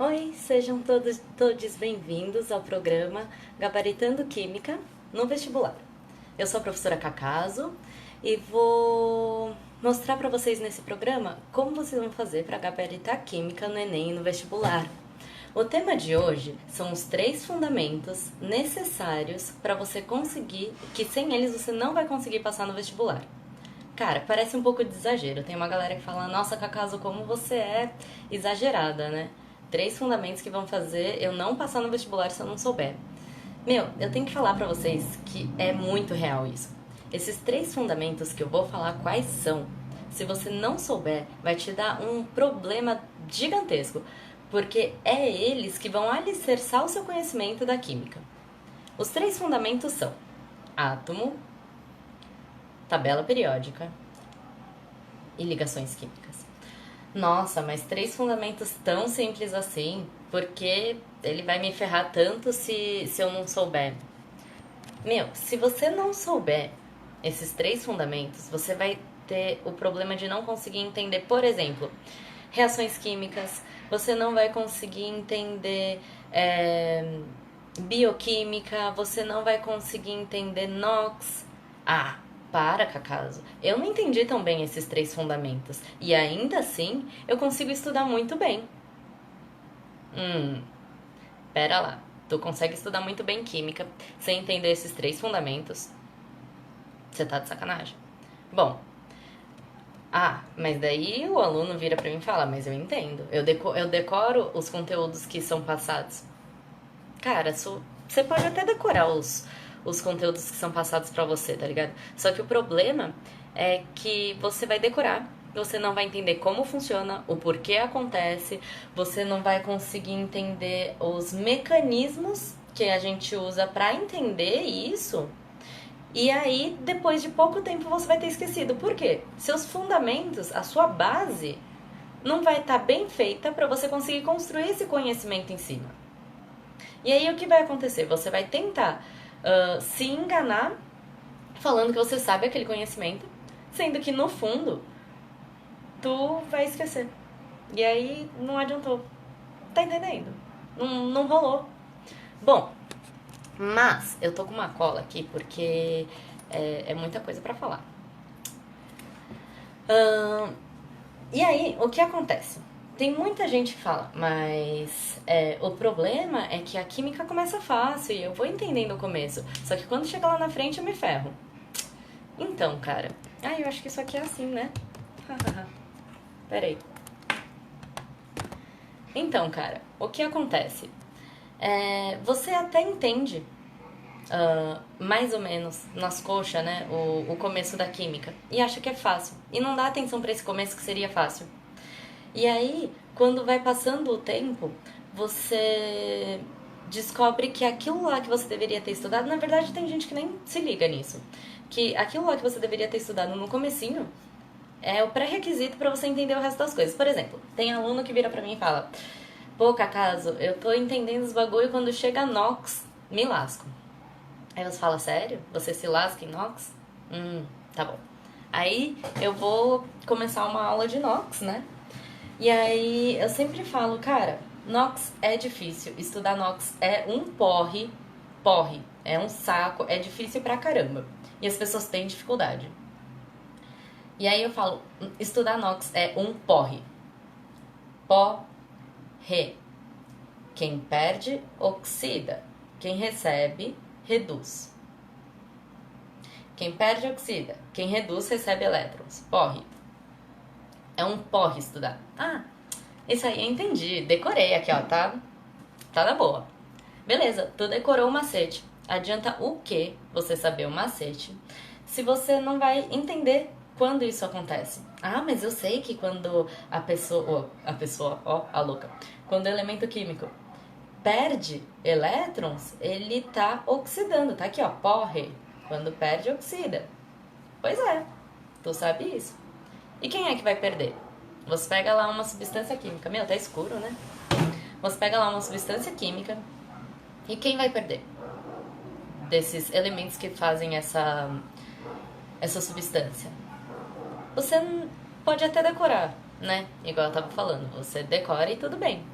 Oi, sejam todos bem-vindos ao programa Gabaritando Química no Vestibular. Eu sou a professora Cacaso e vou mostrar para vocês nesse programa como vocês vão fazer para gabaritar Química no Enem e no vestibular. O tema de hoje são os 3 fundamentos necessários para você conseguir, que sem eles você não vai conseguir passar no vestibular. Cara, parece um pouco de exagero. Tem uma galera que fala, nossa, Cacaso, como você é exagerada, né? 3 fundamentos que vão fazer eu não passar no vestibular se eu não souber. Meu, eu tenho que falar pra vocês que é muito real isso. Esses 3 fundamentos que eu vou falar quais são, se você não souber, vai te dar um problema gigantesco, porque é eles que vão alicerçar o seu conhecimento da química. Os 3 fundamentos são átomo, tabela periódica e ligações químicas. Nossa, mas 3 fundamentos tão simples assim, porque ele vai me ferrar tanto se eu não souber. Meu, se você não souber esses 3 fundamentos, você vai ter o problema de não conseguir entender, por exemplo, reações químicas, você não vai conseguir entender bioquímica, você não vai conseguir entender NOx. Para, Cacaso. Eu não entendi tão bem esses 3 fundamentos. E ainda assim, eu consigo estudar muito bem. Pera lá. Tu consegue estudar muito bem química sem entender esses 3 fundamentos? Você tá de sacanagem. Bom. Mas daí o aluno vira pra mim e fala, mas eu entendo. Eu decoro os conteúdos que são passados. Cara, você pode até decorar os conteúdos que são passados pra você, tá ligado? Só que o problema é que você vai decorar, você não vai entender como funciona, o porquê acontece, você não vai conseguir entender os mecanismos que a gente usa pra entender isso. E aí, depois de pouco tempo, você vai ter esquecido. Por quê? Seus fundamentos, a sua base, não vai estar bem feita pra você conseguir construir esse conhecimento em cima. E aí, o que vai acontecer? Você vai tentar se enganar falando que você sabe aquele conhecimento, sendo que no fundo tu vai esquecer. E aí não adiantou. Tá entendendo? Não rolou. Bom, mas eu tô com uma cola aqui porque é muita coisa pra falar. E aí, o que acontece? Tem muita gente que fala, mas o problema é que a química começa fácil e eu vou entendendo o começo. Só que quando chega lá na frente eu me ferro. Então, cara... eu acho que isso aqui é assim, né? Peraí. Então, cara, o que acontece? Você até entende, mais ou menos, nas coxas, né? O começo da química. E acha que é fácil. E não dá atenção pra esse começo que seria fácil. E aí, quando vai passando o tempo, você descobre que aquilo lá que você deveria ter estudado, na verdade tem gente que nem se liga nisso, que aquilo lá que você deveria ter estudado no comecinho é o pré-requisito pra você entender o resto das coisas. Por exemplo, tem aluno que vira pra mim e fala, pô, Cacaso, eu tô entendendo os bagulho, quando chega NOx, me lasco. Aí você fala, sério? Você se lasca em NOx? Tá bom. Aí eu vou começar uma aula de NOx, né? E aí eu sempre falo, cara, NOx é difícil, estudar NOx é um porre, é um saco, é difícil pra caramba. E as pessoas têm dificuldade. E aí eu falo, estudar NOx é um porre. Porre. Quem perde, oxida. Quem recebe, reduz. Quem perde, oxida. Quem reduz, recebe elétrons. Porre. É um porre estudar. Isso aí eu entendi. Decorei aqui, ó, tá? Tá na boa. Beleza, tu decorou o macete. Adianta o quê você saber o macete se você não vai entender quando isso acontece? Mas eu sei que quando a pessoa, a louca, quando o elemento químico perde elétrons, ele tá oxidando. Tá aqui, ó, porre. Quando perde, oxida. Pois é, tu sabe isso. E quem é que vai perder? Você pega lá uma substância química. Meu, tá escuro, né? Você pega lá uma substância química. E quem vai perder? Desses elementos que fazem essa substância. Você pode até decorar, né? Igual eu tava falando. Você decora e tudo bem.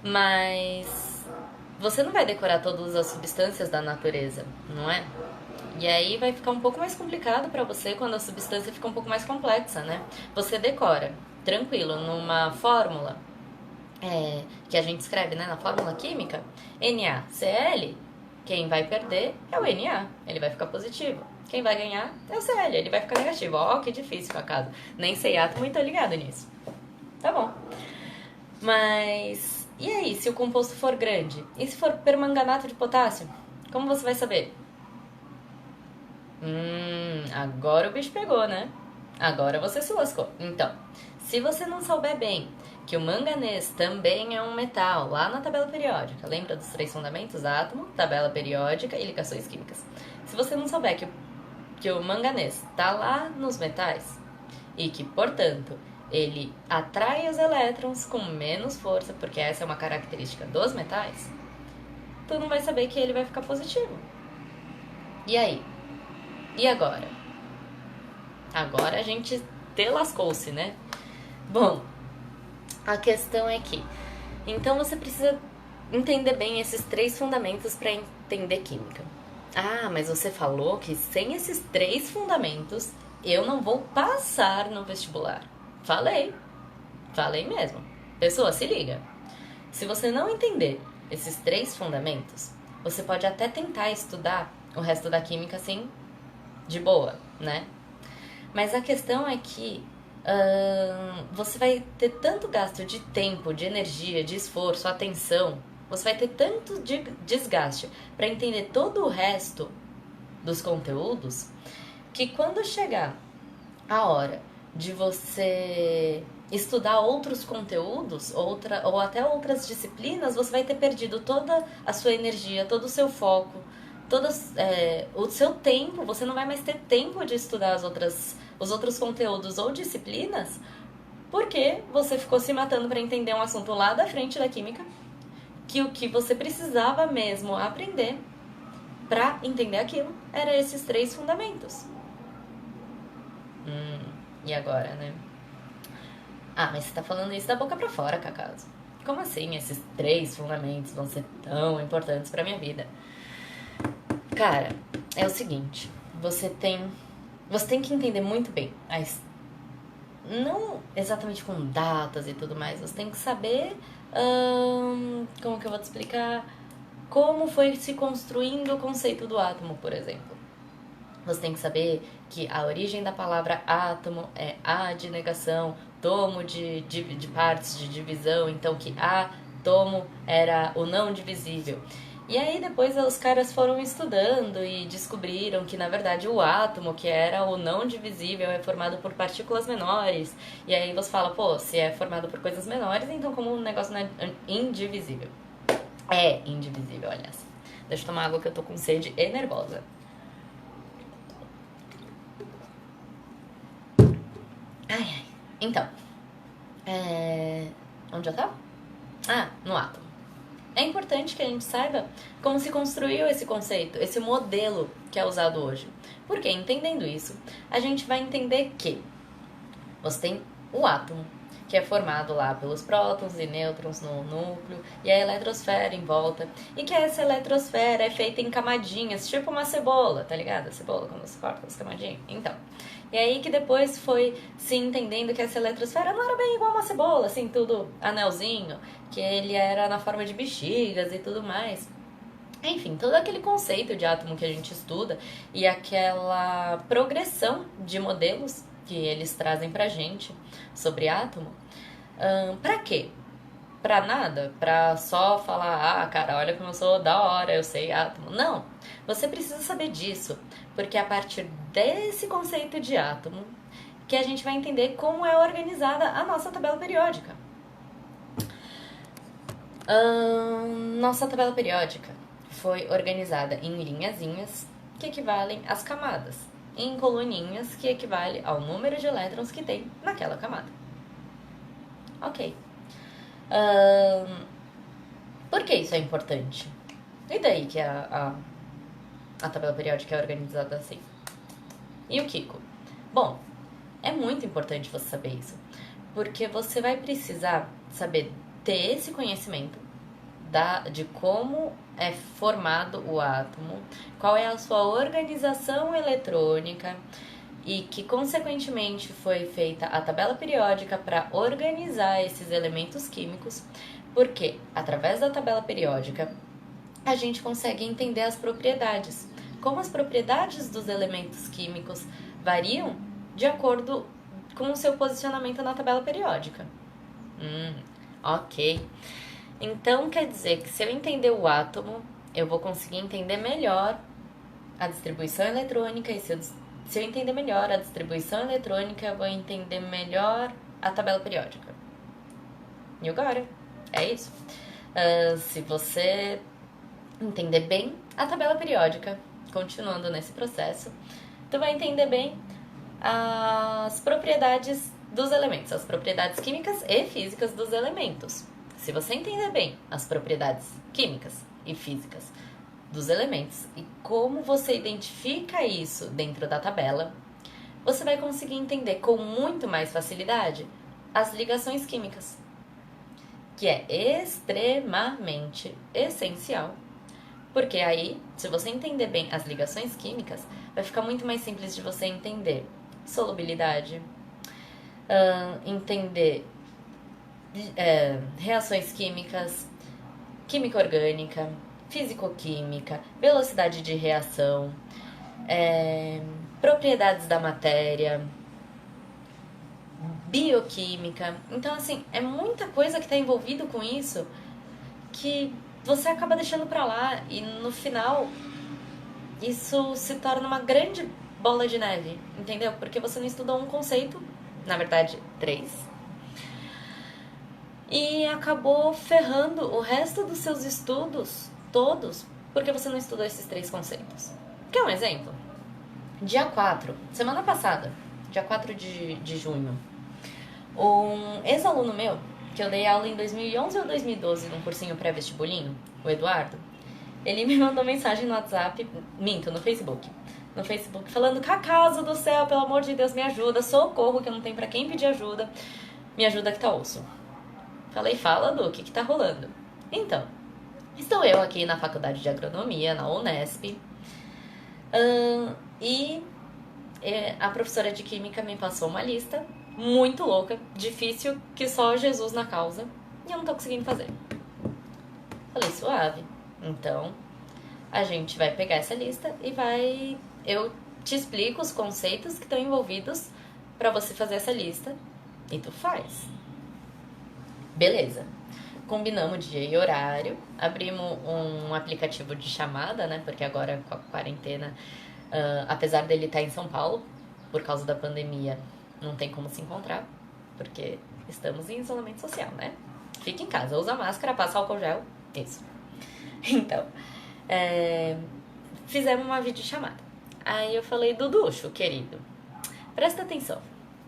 Mas você não vai decorar todas as substâncias da natureza, não é? E aí vai ficar um pouco mais complicado para você quando a substância fica um pouco mais complexa, né? Você decora, tranquilo, numa fórmula que a gente escreve, né, na fórmula química, NaCl, quem vai perder é o Na, ele vai ficar positivo. Quem vai ganhar é o Cl, ele vai ficar negativo. Ó, que difícil, por acaso. Nem sei átomo e tô ligado nisso. Tá bom. Mas, e aí, se o composto for grande? E se for permanganato de potássio? Como você vai saber? Agora o bicho pegou, né? Agora você se lascou. Então, se você não souber bem que o manganês também é um metal, lá na tabela periódica, lembra dos 3 fundamentos? Átomo, tabela periódica e ligações químicas. Se você não souber que o manganês tá lá nos metais e que, portanto, ele atrai os elétrons com menos força, porque essa é uma característica dos metais, tu não vai saber que ele vai ficar positivo. E aí? E agora? Agora a gente te lascou-se, né? Bom, a questão é que, então você precisa entender bem esses 3 fundamentos para entender química. Ah, mas você falou que sem esses 3 fundamentos eu não vou passar no vestibular. Falei mesmo. Pessoa, se liga. Se você não entender esses 3 fundamentos, você pode até tentar estudar o resto da química assim, de boa, né? Mas a questão é que você vai ter tanto gasto de tempo, de energia, de esforço, atenção. Você vai ter tanto desgaste para entender todo o resto dos conteúdos que quando chegar a hora de você estudar outros conteúdos, ou até outras disciplinas, você vai ter perdido toda a sua energia, todo o seu foco, o seu tempo. Você não vai mais ter tempo de estudar os outros conteúdos ou disciplinas, porque você ficou se matando para entender um assunto lá da frente da química, que o que você precisava mesmo aprender para entender aquilo era esses 3 fundamentos. E agora, né? Ah, mas você tá falando isso da boca pra fora, Cacaso. Como assim esses 3 fundamentos vão ser tão importantes pra minha vida? Cara, é o seguinte, você tem que entender muito bem, mas não exatamente com datas e tudo mais, você tem que saber, como que eu vou te explicar, como foi se construindo o conceito do átomo, por exemplo. Você tem que saber que a origem da palavra átomo é A de negação, tomo de partes de divisão, então que átomo era o não divisível. E aí depois os caras foram estudando e descobriram que na verdade o átomo, que era o não divisível, é formado por partículas menores. E aí você fala, pô, se é formado por coisas menores, então como o negócio não é indivisível? É indivisível, aliás. Deixa eu tomar água que eu tô com sede e nervosa. Ai. Então, onde eu tava? No átomo. É importante que a gente saiba como se construiu esse conceito, esse modelo que é usado hoje. Porque entendendo isso, a gente vai entender que você tem o átomo, que é formado lá pelos prótons e nêutrons no núcleo, e a eletrosfera em volta, e que essa eletrosfera é feita em camadinhas, tipo uma cebola, tá ligado? A cebola, quando você corta as camadinhas. Então, e aí que depois foi se entendendo que essa eletrosfera não era bem igual uma cebola, assim, tudo anelzinho, que ele era na forma de bexigas e tudo mais. Enfim, todo aquele conceito de átomo que a gente estuda e aquela progressão de modelos que eles trazem pra gente sobre átomo, pra quê? Pra nada? Pra só falar, cara, olha como eu sou da hora, eu sei átomo. Não, você precisa saber disso, porque é a partir desse conceito de átomo que a gente vai entender como é organizada a nossa tabela periódica. Nossa tabela periódica foi organizada em linhazinhas, que equivalem às camadas, e em coluninhas, que equivale ao número de elétrons que tem naquela camada. Ok. Por que isso é importante? E daí que a tabela periódica é organizada assim? E o Kiko? Bom, é muito importante você saber isso, porque você vai precisar saber ter esse conhecimento de como é formado o átomo, qual é a sua organização eletrônica e que, consequentemente, foi feita a tabela periódica para organizar esses elementos químicos, porque, através da tabela periódica, a gente consegue entender as propriedades, como as propriedades dos elementos químicos variam de acordo com o seu posicionamento na tabela periódica. Ok. Então, quer dizer que se eu entender o átomo, eu vou conseguir entender melhor a distribuição eletrônica, e se eu entender melhor a distribuição eletrônica, eu vou entender melhor a tabela periódica. E agora? É isso. Se você entender bem a tabela periódica, continuando nesse processo, tu vai entender bem as propriedades dos elementos, as propriedades químicas e físicas dos elementos. Se você entender bem as propriedades químicas e físicas dos elementos e como você identifica isso dentro da tabela, você vai conseguir entender com muito mais facilidade as ligações químicas, que é extremamente essencial, porque aí, se você entender bem as ligações químicas, vai ficar muito mais simples de você entender solubilidade, entender reações químicas, química orgânica, físico-química, velocidade de reação, propriedades da matéria, bioquímica. Então, assim, é muita coisa que está envolvido com isso que você acaba deixando para lá e no final isso se torna uma grande bola de neve, entendeu? Porque você não estudou um conceito, na verdade, 3, e acabou ferrando o resto dos seus estudos todos porque você não estudou esses 3 conceitos. Quer um exemplo? Dia 4, semana passada, dia 4 de junho, um ex-aluno meu, que eu dei aula em 2011 ou 2012 num cursinho pré-vestibulinho, o Eduardo, ele me mandou mensagem no WhatsApp, no Facebook. No Facebook, falando: Cacaso do céu, pelo amor de Deus, me ajuda, socorro, que eu não tenho pra quem pedir ajuda, me ajuda que tá osso. Falei: fala, Lu, o que tá rolando? Então, estou eu aqui na faculdade de agronomia, na Unesp, e a professora de química me passou uma lista muito louca, difícil, que só Jesus na causa, e eu não tô conseguindo fazer. Falei: suave. Então, a gente vai pegar essa lista e eu te explico os conceitos que estão envolvidos para você fazer essa lista e tu faz. Beleza. Combinamos dia e horário, abrimos um aplicativo de chamada, né? Porque agora com a quarentena, apesar dele estar em São Paulo, por causa da pandemia, não tem como se encontrar, porque estamos em isolamento social, né? Fica em casa, usa máscara, passa álcool gel, isso. Então, fizemos uma videochamada. Aí eu falei: Duducho, querido, presta atenção.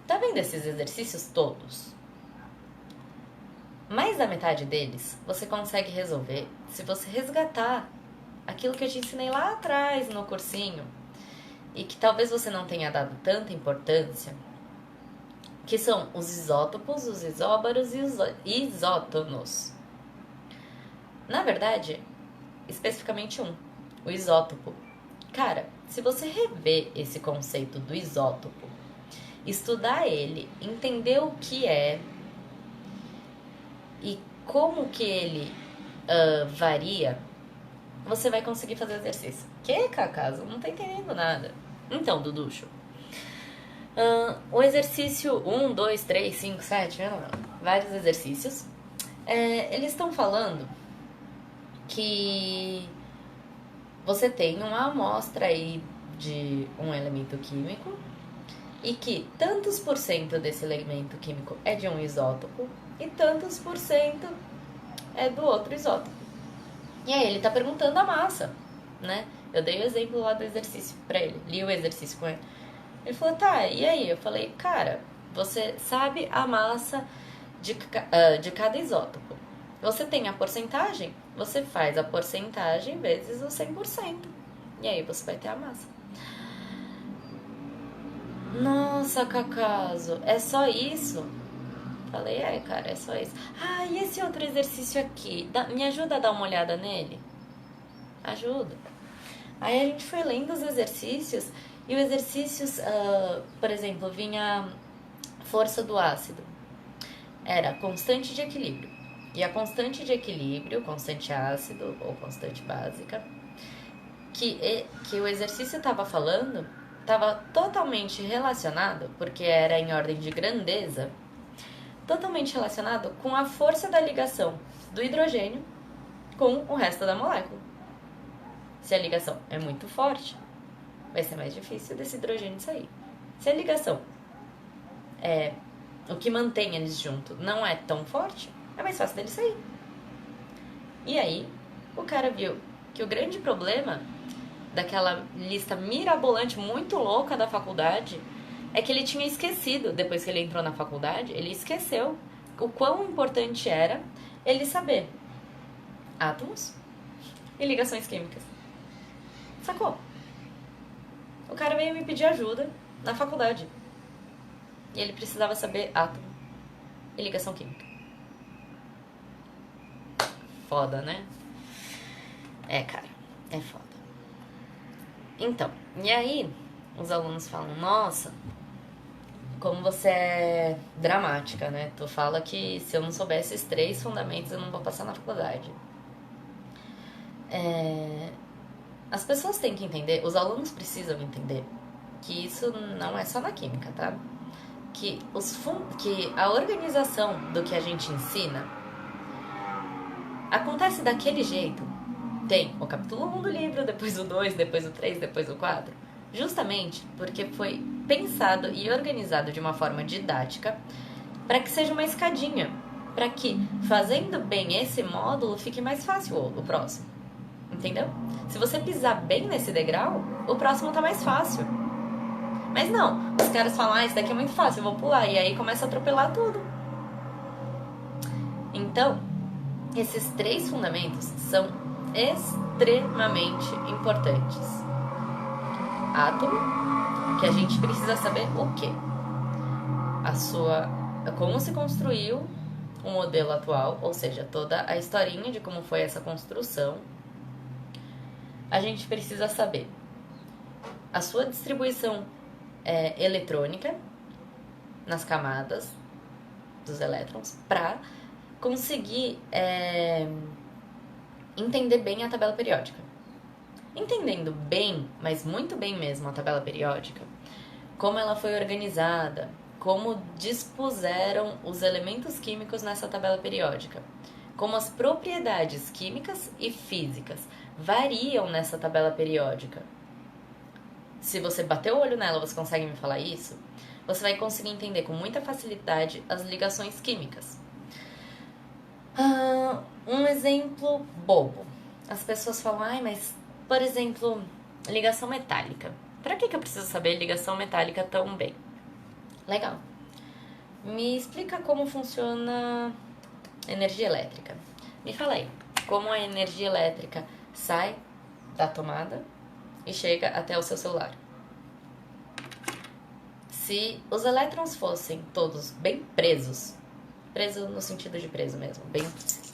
Tá vendo esses exercícios todos? Mais da metade deles você consegue resolver se você resgatar aquilo que eu te ensinei lá atrás no cursinho e que talvez você não tenha dado tanta importância, que são os isótopos, os isóbaros e os isótonos. Na verdade, especificamente o isótopo. Cara, se você rever esse conceito do isótopo, estudar ele, entender o que é e como que ele varia, você vai conseguir fazer exercício. Que, Cacaso? Não tá entendendo nada. Então, Duducho, o exercício 1, 2, 3, 5, 7, vários exercícios, eles estão falando que você tem uma amostra aí de um elemento químico e que tantos por cento desse elemento químico é de um isótopo e tantos por cento é do outro isótopo. E aí ele tá perguntando a massa, né? Eu dei o exemplo lá do exercício pra ele, li o exercício com ele. Ele falou: tá, e aí? Eu falei: cara, você sabe a massa de cada isótopo. Você tem a porcentagem, você faz a porcentagem vezes o 100%. E aí você vai ter a massa. Nossa, Cacaso, é só isso? Falei, cara, é só isso. Ah, e esse outro exercício aqui? Me ajuda a dar uma olhada nele? Ajuda. Aí a gente foi lendo os exercícios, e os exercícios, por exemplo, vinha força do ácido. Era constante de equilíbrio. E a constante de equilíbrio, constante ácido ou constante básica, que o exercício estava falando, estava totalmente relacionado, porque era em ordem de grandeza, totalmente relacionado com a força da ligação do hidrogênio com o resto da molécula. Se a ligação é muito forte, vai ser mais difícil desse hidrogênio sair. Se a ligação o que mantém eles juntos não é tão forte, é mais fácil dele sair. E aí, o cara viu que o grande problema daquela lista mirabolante, muito louca da faculdade, é que ele tinha esquecido, depois que ele entrou na faculdade, ele esqueceu o quão importante era ele saber átomos e ligações químicas. Sacou? O cara veio me pedir ajuda na faculdade. E ele precisava saber átomo e ligação química. Foda, né? Cara, é foda. Então, e aí os alunos falam, nossa, como você é dramática, né? Tu fala que se eu não souber esses 3 fundamentos eu não vou passar na faculdade. As pessoas têm que entender, os alunos precisam entender que isso não é só na química, tá? Que a organização do que a gente ensina acontece daquele jeito. Tem o capítulo 1 do livro, depois o 2, depois o 3, depois o 4. Justamente porque foi pensado e organizado de uma forma didática para que seja uma escadinha. Para que, fazendo bem esse módulo, fique mais fácil o próximo. Entendeu? Se você pisar bem nesse degrau, o próximo tá mais fácil. Mas não, os caras falam, isso daqui é muito fácil, eu vou pular. E aí começa a atropelar tudo. Então, esses 3 fundamentos são extremamente importantes. Átomo, que a gente precisa saber o quê? Como se construiu o modelo atual, ou seja, toda a historinha de como foi essa construção. A gente precisa saber a sua distribuição eletrônica nas camadas dos elétrons para conseguir entender bem a tabela periódica. Entendendo bem, mas muito bem mesmo, a tabela periódica, como ela foi organizada, como dispuseram os elementos químicos nessa tabela periódica, como as propriedades químicas e físicas variam nessa tabela periódica. Se você bater o olho nela, você consegue me falar isso? Você vai conseguir entender com muita facilidade as ligações químicas. Um exemplo bobo. As pessoas falam, mas, por exemplo, ligação metálica. Pra que eu preciso saber ligação metálica tão bem? Legal. Me explica como funciona energia elétrica. Me fala aí, como a energia elétrica sai da tomada e chega até o seu celular. Se os elétrons fossem todos bem preso no sentido de preso mesmo, bem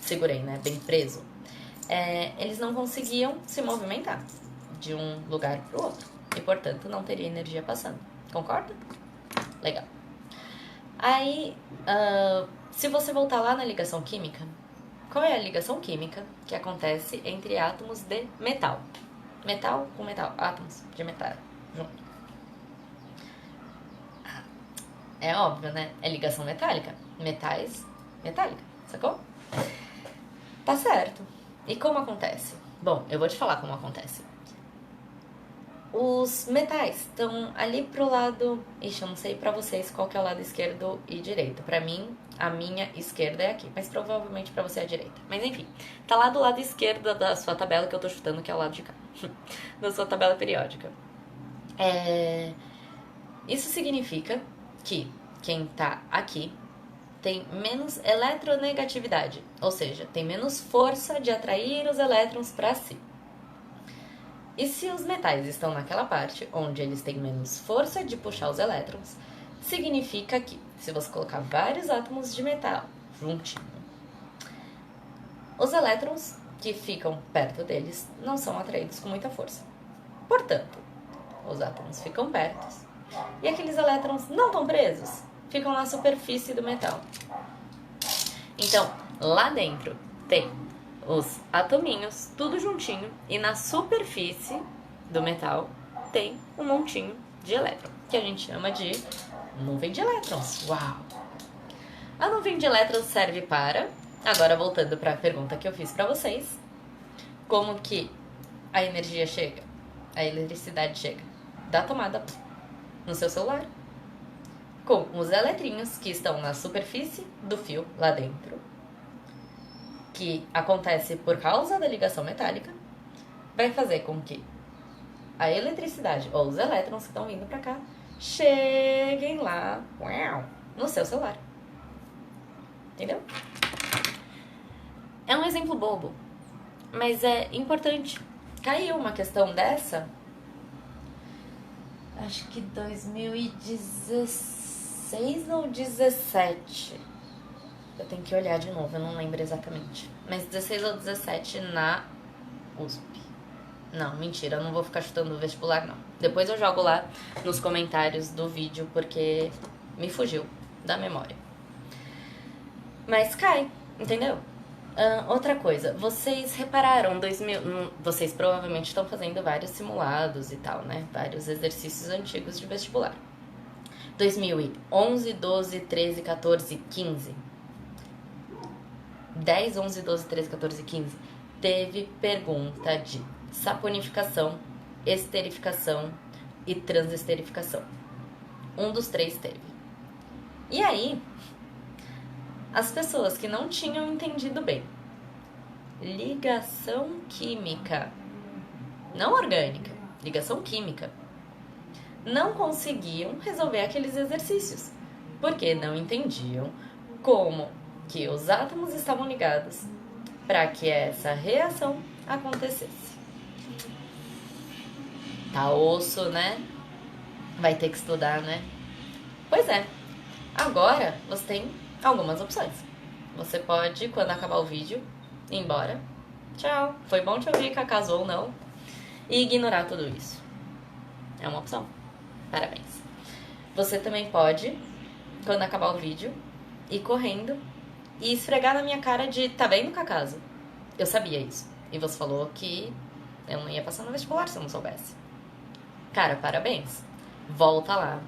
segurei, né? Bem preso, eles não conseguiam se movimentar de um lugar para o outro e, portanto, não teria energia passando. Concorda? Legal. Aí, se você voltar lá na ligação química, qual é a ligação química que acontece entre átomos de metal? Metal com metal, átomos de metal junto. É óbvio, né? É ligação metálica. Metais, metálica, sacou? Tá certo. E como acontece? Bom, eu vou te falar como acontece. Os metais estão ali pro lado... Ixi, eu não sei pra vocês qual que é o lado esquerdo e direito. Pra mim, a minha esquerda é aqui, mas provavelmente pra você é a direita. Mas enfim, tá lá do lado esquerdo da sua tabela, que eu tô chutando que é o lado de cá. Da sua tabela periódica. Isso significa que quem tá aqui tem menos eletronegatividade, ou seja, tem menos força de atrair os elétrons para si. E se os metais estão naquela parte onde eles têm menos força de puxar os elétrons, significa que se você colocar vários átomos de metal juntinho, os elétrons que ficam perto deles não são atraídos com muita força. Portanto, os átomos ficam perto e aqueles elétrons não estão presos, ficam na superfície do metal. Então, lá dentro tem os atominhos, tudo juntinho, e na superfície do metal tem um montinho de elétron, que a gente chama de nuvem de elétrons. Uau! A nuvem de elétrons serve para, agora voltando para a pergunta que eu fiz para vocês, como que a energia chega, a eletricidade chega da tomada no seu celular, com os eletrinhos que estão na superfície do fio lá dentro, que acontece por causa da ligação metálica, vai fazer com que a eletricidade, ou os elétrons que estão vindo para cá, cheguem lá no seu celular. Entendeu? É um exemplo bobo, mas é importante. Caiu uma questão dessa, acho que 2016 ou 17. Eu tenho que olhar de novo, eu não lembro exatamente. Mas 16 ou 17 na USP. Não, mentira, eu não vou ficar chutando o vestibular, não. Depois eu jogo lá nos comentários do vídeo, porque me fugiu da memória. Mas cai, entendeu? Outra coisa, vocês repararam, vocês provavelmente estão fazendo vários simulados e tal, né? Vários exercícios antigos de vestibular. 2011, 12, 13, 14, 15. 10, 11, 12, 13, 14, 15. Teve pergunta de saponificação, esterificação e transesterificação. Um dos três teve. E aí, as pessoas que não tinham entendido bem ligação química, não orgânica, ligação química, não conseguiam resolver aqueles exercícios, porque não entendiam como que os átomos estavam ligados para que essa reação acontecesse. Tá osso, né? Vai ter que estudar, né? Pois é. Agora você tem algumas opções. Você pode, quando acabar o vídeo, ir embora. Tchau. Foi bom te ouvir, Cacazou ou não. E ignorar tudo isso. É uma opção. Parabéns. Você também pode, quando acabar o vídeo, ir correndo e esfregar na minha cara de, tá vendo, Cacazo? Eu sabia isso. E você falou que eu não ia passar no vestibular se eu não soubesse. Cara, parabéns. Volta lá.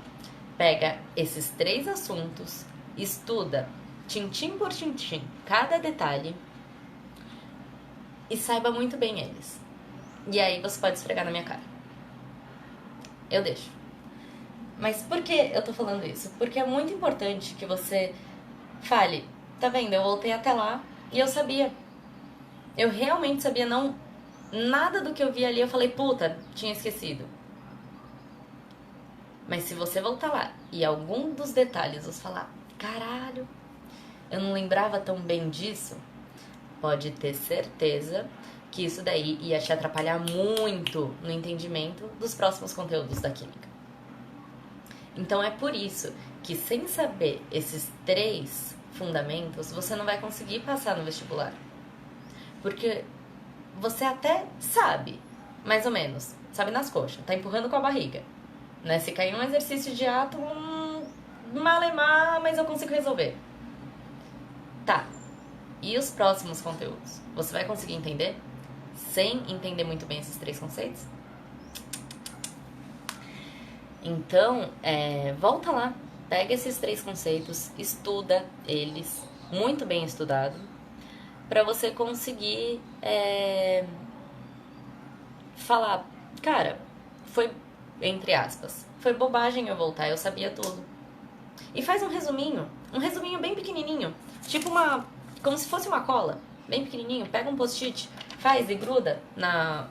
Pega esses 3 assuntos, estuda tintim por tintim cada detalhe e saiba muito bem eles. E aí você pode esfregar na minha cara. Eu deixo. Mas por que eu tô falando isso? Porque é muito importante que você fale, tá vendo, eu voltei até lá e eu sabia. Eu realmente sabia, não... Nada do que eu vi ali eu falei, puta, tinha esquecido. Mas se você voltar lá e algum dos detalhes você falar, caralho, eu não lembrava tão bem disso, pode ter certeza que isso daí ia te atrapalhar muito no entendimento dos próximos conteúdos da química. Então é por isso que, sem saber esses 3 fundamentos, você não vai conseguir passar no vestibular. Porque você até sabe, mais ou menos, sabe nas coxas, tá empurrando com a barriga. Né? Se cair um exercício de átomo, malemar, mas eu consigo resolver. Tá. E os próximos conteúdos? Você vai conseguir entender? Sem entender muito bem esses 3 conceitos? Então, volta lá. Pega esses 3 conceitos, estuda eles, muito bem estudado, para você conseguir falar, cara, foi... entre aspas, foi bobagem eu voltar, eu sabia tudo. E faz um resuminho bem pequenininho, tipo como se fosse uma cola, bem pequenininho, pega um post-it, faz e gruda na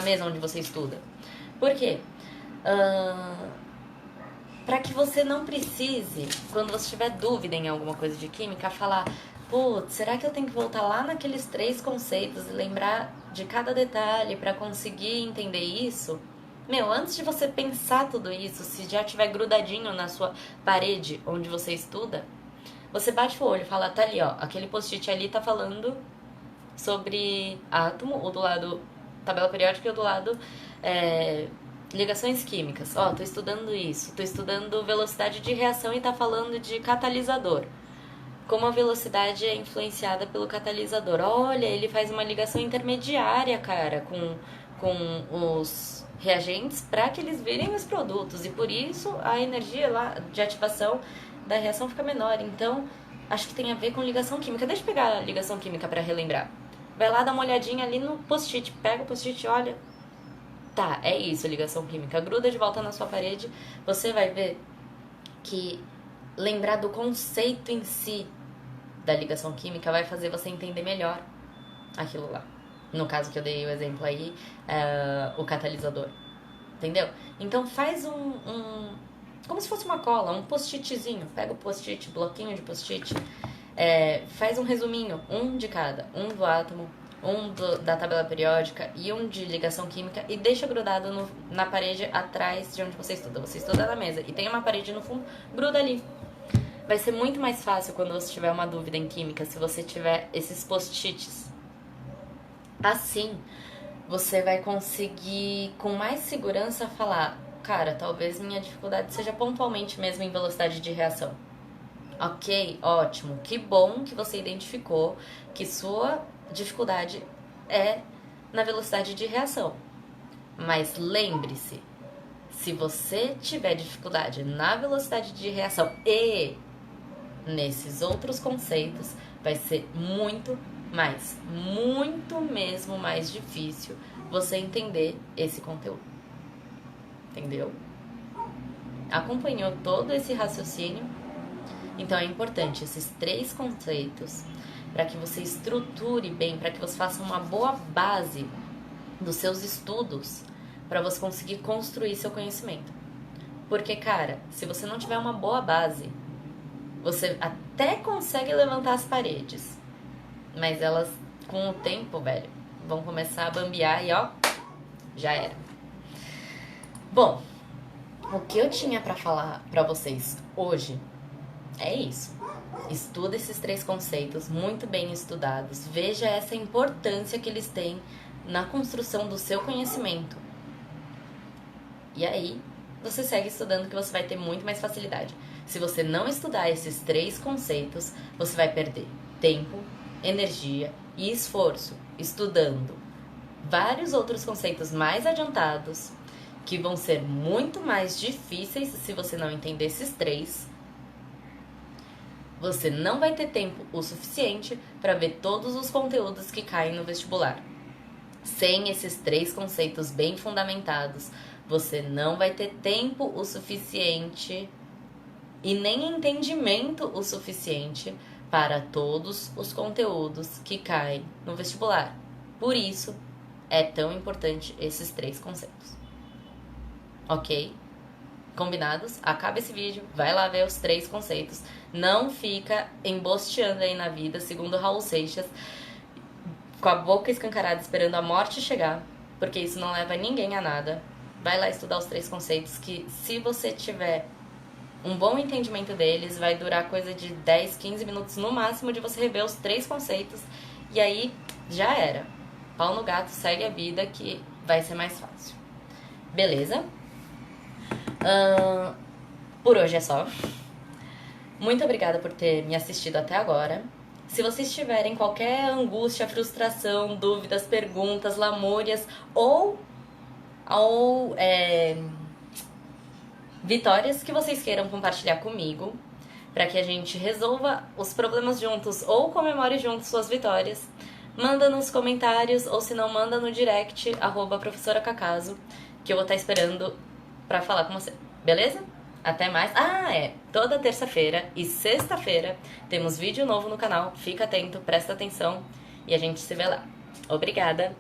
mesa onde você estuda. Por quê? Para que você não precise, quando você tiver dúvida em alguma coisa de química, falar, putz, será que eu tenho que voltar lá naqueles 3 conceitos e lembrar de cada detalhe para conseguir entender isso? Meu, antes de você pensar tudo isso, se já tiver grudadinho na sua parede onde você estuda, você bate o olho e fala, tá ali, ó, aquele post-it ali tá falando sobre átomo, o do lado tabela periódica e o do lado ligações químicas. Ó, tô estudando isso, tô estudando velocidade de reação e tá falando de catalisador. Como a velocidade é influenciada pelo catalisador. Olha, ele faz uma ligação intermediária, cara, com os reagentes para que eles virem os produtos. E por isso a energia lá de ativação da reação fica menor. Então, acho que tem a ver com ligação química. Deixa eu pegar a ligação química para relembrar. Vai lá dar uma olhadinha ali no post-it. Pega o post-it, olha. Tá, é isso, ligação química. Gruda de volta na sua parede. Você vai ver que lembrar do conceito em si da ligação química vai fazer você entender melhor aquilo lá. No caso que eu dei o exemplo aí, o catalisador. Entendeu? Então faz como se fosse uma cola, um post-itzinho. Pega o post-it, bloquinho de post-it. Faz um resuminho, um de cada. Um do átomo, da tabela periódica e um de ligação química. E deixa grudado na parede atrás de onde você estuda. Você estuda na mesa e tem uma parede no fundo, gruda ali. Vai ser muito mais fácil quando você tiver uma dúvida em química, se você tiver esses post-its. Assim, você vai conseguir com mais segurança falar, cara, talvez minha dificuldade seja pontualmente mesmo em velocidade de reação. Ok, ótimo, que bom que você identificou que sua dificuldade é na velocidade de reação. Mas lembre-se, se você tiver dificuldade na velocidade de reação e nesses outros conceitos, vai ser muito mesmo mais difícil você entender esse conteúdo. Entendeu? Acompanhou todo esse raciocínio? Então é importante esses 3 conceitos para que você estruture bem, para que você faça uma boa base dos seus estudos, para você conseguir construir seu conhecimento. Porque, cara, se você não tiver uma boa base, você até consegue levantar as paredes, mas elas, com o tempo, velho, vão começar a bambear e ó, já era. Bom, o que eu tinha pra falar pra vocês hoje é isso. Estuda esses 3 conceitos muito bem estudados. Veja essa importância que eles têm na construção do seu conhecimento. E aí, você segue estudando que você vai ter muito mais facilidade. Se você não estudar esses 3 conceitos, você vai perder tempo, energia e esforço estudando vários outros conceitos mais adiantados, que vão ser muito mais difíceis se você não entender esses 3. Você não vai ter tempo o suficiente para ver todos os conteúdos que caem no vestibular. Sem esses 3 conceitos bem fundamentados, você não vai ter tempo o suficiente e nem entendimento o suficiente para todos os conteúdos que caem no vestibular. Por isso, é tão importante esses 3 conceitos. Ok? Combinados? Acaba esse vídeo, vai lá ver os 3 conceitos. Não fica embosteando aí na vida, segundo Raul Seixas, com a boca escancarada esperando a morte chegar, porque isso não leva ninguém a nada. Vai lá estudar os 3 conceitos que, se você tiver um bom entendimento deles, vai durar coisa de 10, 15 minutos no máximo de você rever os 3 conceitos e aí já era. Pau no gato, segue a vida que vai ser mais fácil. Beleza? Por hoje é só. Muito obrigada por ter me assistido até agora. Se vocês tiverem qualquer angústia, frustração, dúvidas, perguntas, lamúrias ou vitórias que vocês queiram compartilhar comigo, para que a gente resolva os problemas juntos ou comemore juntos suas vitórias, manda nos comentários ou se não, manda no direct, @professoracacaso, que eu vou estar esperando para falar com você, beleza? Até mais. Toda terça-feira e sexta-feira temos vídeo novo no canal, fica atento, presta atenção e a gente se vê lá. Obrigada!